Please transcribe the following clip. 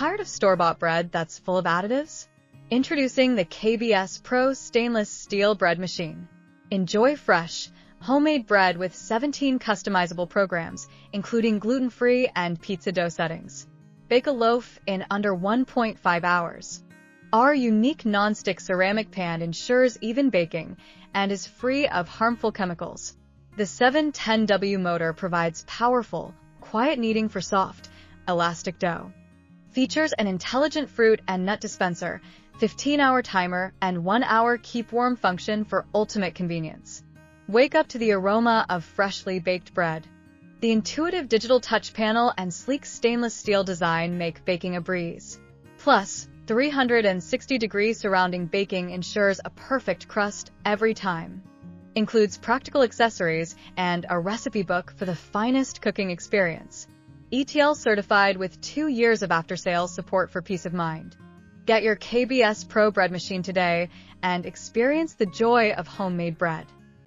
Tired of store-bought bread that's full of additives? Introducing the KBS Pro Stainless Steel Bread Machine. Enjoy fresh, homemade bread with 17 customizable programs, including gluten-free and pizza dough settings. Bake a loaf in under 1.5 hours. Our unique non-stick ceramic pan ensures even baking and is free of harmful chemicals. The 710W motor provides powerful, quiet kneading for soft, elastic dough. Features an intelligent fruit and nut dispenser, 15-hour timer, and 1-hour keep warm function for ultimate convenience. Wake up to the aroma of freshly baked bread. The intuitive digital touch panel and sleek stainless steel design make baking a breeze. Plus, 360-degree surrounding baking ensures a perfect crust every time. Includes practical accessories and a recipe book for the finest cooking experience. ETL certified with 2 years of after-sales support for peace of mind. Get your KBS Pro bread machine today and experience the joy of homemade bread.